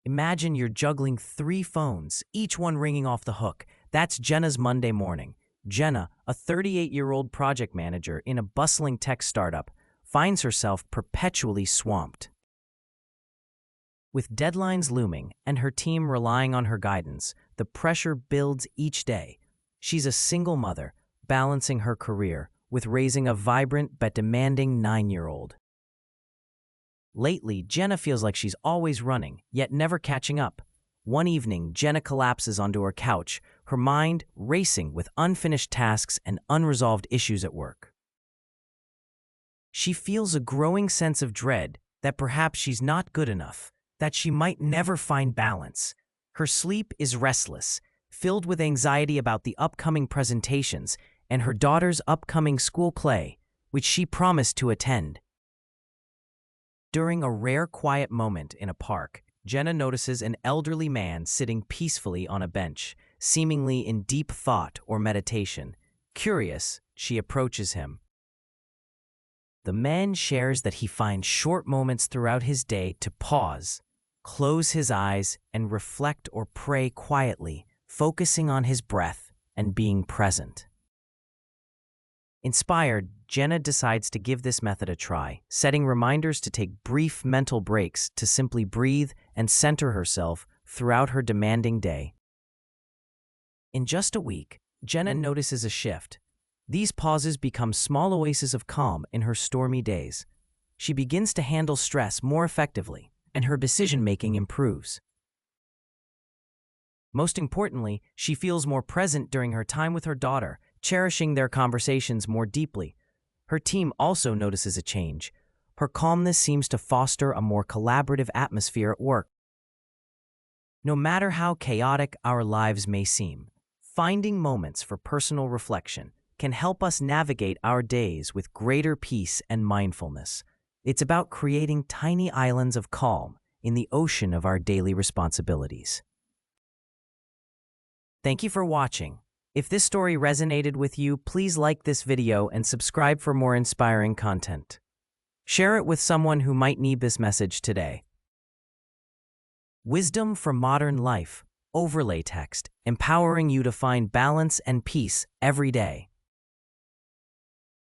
Imagine you're juggling 3 phones, each one ringing off the hook. That's Jenna's Monday morning. Jenna, a 38-year-old project manager in a bustling tech startup, finds herself perpetually swamped. With deadlines looming and her team relying on her guidance, the pressure builds each day. She's a single mother, balancing her career with raising a vibrant but demanding 9-year-old. Lately, Jenna feels like she's always running, yet never catching up. One evening, Jenna collapses onto her couch, her mind racing with unfinished tasks and unresolved issues at work. She feels a growing sense of dread that perhaps she's not good enough, that she might never find balance. Her sleep is restless, filled with anxiety about the upcoming presentations and her daughter's upcoming school play, which she promised to attend. During a rare quiet moment in a park, Jenna notices an elderly man sitting peacefully on a bench, seemingly in deep thought or meditation. Curious, she approaches him. The man shares that he finds short moments throughout his day to pause, close his eyes, and reflect or pray quietly, focusing on his breath and being present. Inspired, Jenna decides to give this method a try, setting reminders to take brief mental breaks to simply breathe and center herself throughout her demanding day. In just a week, Jenna notices a shift. These pauses become small oases of calm in her stormy days. She begins to handle stress more effectively, and her decision-making improves. Most importantly, she feels more present during her time with her daughter, cherishing their conversations more deeply. Her team also notices a change. Her calmness seems to foster a more collaborative atmosphere at work. No matter how chaotic our lives may seem, finding moments for personal reflection can help us navigate our days with greater peace and mindfulness. It's about creating tiny islands of calm in the ocean of our daily responsibilities. Thank you for watching. If this story resonated with you, please like this video and subscribe for more inspiring content. Share it with someone who might need this message today. Wisdom for Modern Life, overlay text, empowering you to find balance and peace every day.